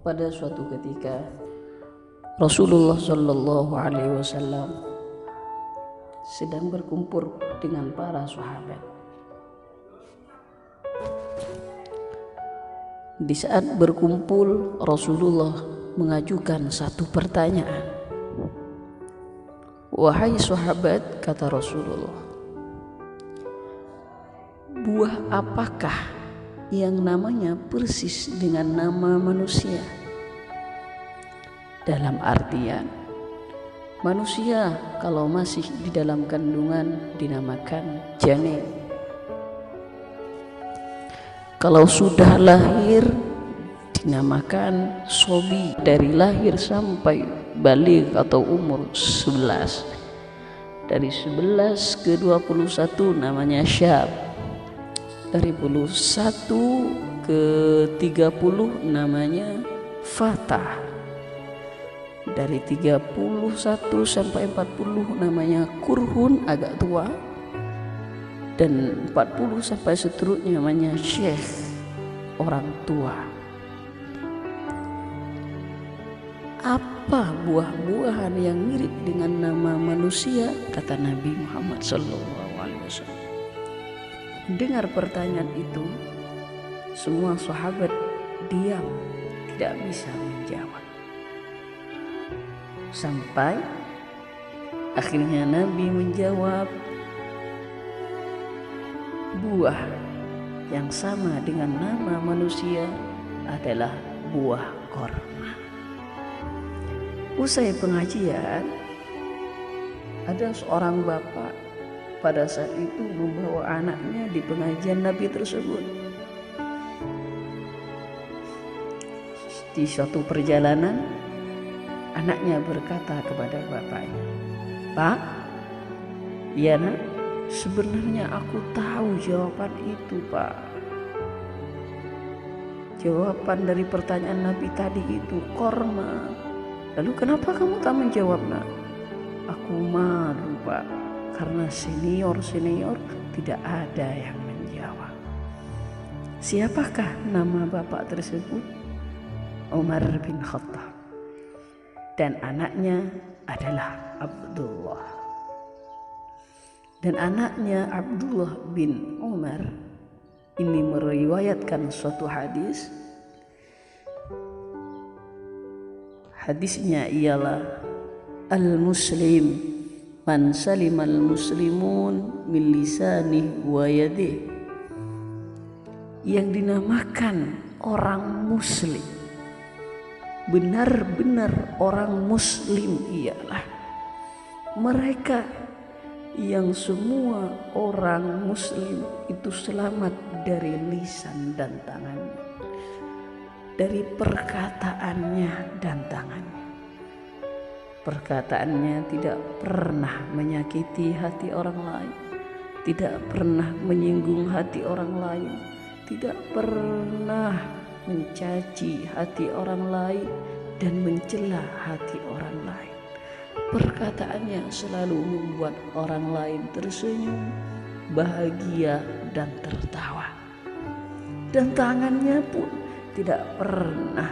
Pada suatu ketika Rasulullah Shallallahu Alaihi Wasallam sedang berkumpul dengan para sahabat. Di saat berkumpul, Rasulullah mengajukan satu pertanyaan. "Wahai sahabat," kata Rasulullah, "buah apakah yang namanya persis dengan nama manusia?" Dalam artian, manusia kalau masih di dalam kandungan dinamakan janin. Kalau sudah lahir dinamakan sobi. Dari lahir sampai balik atau umur 11. Dari 11 ke 21 namanya syab. Dari 21 ke 30 namanya fatah. Dari 31 sampai 40 namanya kurhun, agak tua. Dan 40 sampai seterusnya namanya syekh, orang tua. Apa buah-buahan yang mirip dengan nama manusia? Kata Nabi Muhammad SAW. Dengar pertanyaan itu, semua sahabat diam, tidak bisa menjawab. Sampai akhirnya Nabi menjawab, buah yang sama dengan nama manusia adalah buah korma. Usai pengajian, ada seorang bapak pada saat itu membawa anaknya di pengajian Nabi tersebut. Di suatu perjalanan, anaknya berkata kepada bapaknya, "Pak, ya nak, sebenarnya aku tahu jawaban itu, Pak. Jawaban dari pertanyaan Nabi tadi itu korma. Lalu kenapa kamu tak menjawab, nak?" "Aku malu, Pak, karena senior tidak ada yang menjawab." Siapakah nama bapak tersebut? Umar bin Khattab. Dan anaknya adalah Abdullah. Dan anaknya Abdullah bin Umar ini meriwayatkan suatu hadis. Hadisnya ialah al-muslim man salimal muslimun min lisanih wa yadih. Yang dinamakan orang muslim, benar-benar orang muslim ialah mereka yang semua orang muslim itu selamat dari lisan dan tangannya, dari perkataannya dan tangannya. Perkataannya tidak pernah menyakiti hati orang lain, tidak pernah menyinggung hati orang lain, tidak pernah mencaci hati orang lain dan mencela hati orang lain. Perkataannya selalu membuat orang lain tersenyum, bahagia dan tertawa. Dan tangannya pun tidak pernah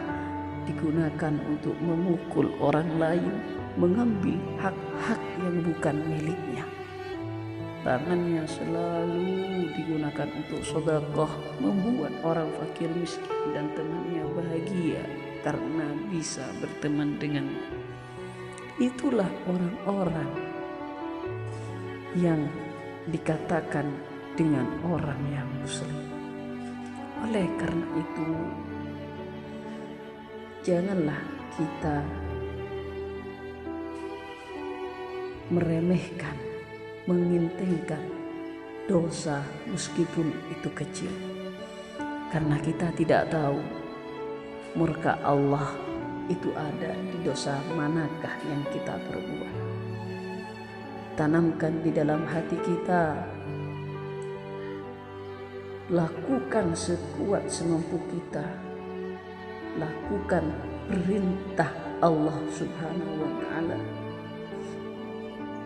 digunakan untuk memukul orang lain, mengambil hak-hak yang bukan miliknya. Tangannya selalu digunakan untuk sedekah, membuat orang fakir miskin dan temannya bahagia karena bisa berteman dengannya. Itulah orang-orang yang dikatakan dengan orang yang muslim. Oleh karena itu, janganlah kita meremehkan, mengintengkan dosa meskipun itu kecil, karena kita tidak tahu murka Allah itu ada di dosa manakah yang kita perbuat. Tanamkan di dalam hati kita, lakukan sekuat semampu kita, lakukan perintah Allah Subhanahu wa Ta'ala,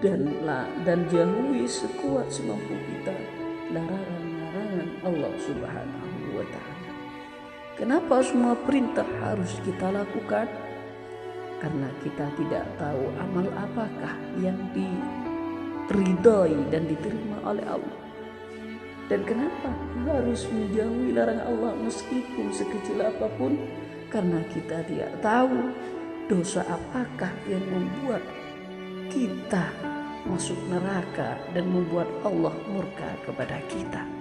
dan jauhi sekuat semampu kita larangan-larangan Allah Subhanahu wa Ta'ala. Kenapa semua perintah harus kita lakukan? Karena kita tidak tahu amal apakah yang diridhoi dan diterima oleh Allah. Dan kenapa harus menjauhi larangan Allah meskipun sekecil apapun? Karena kita tidak tahu dosa apakah yang membuat kita masuk neraka dan membuat Allah murka kepada kita.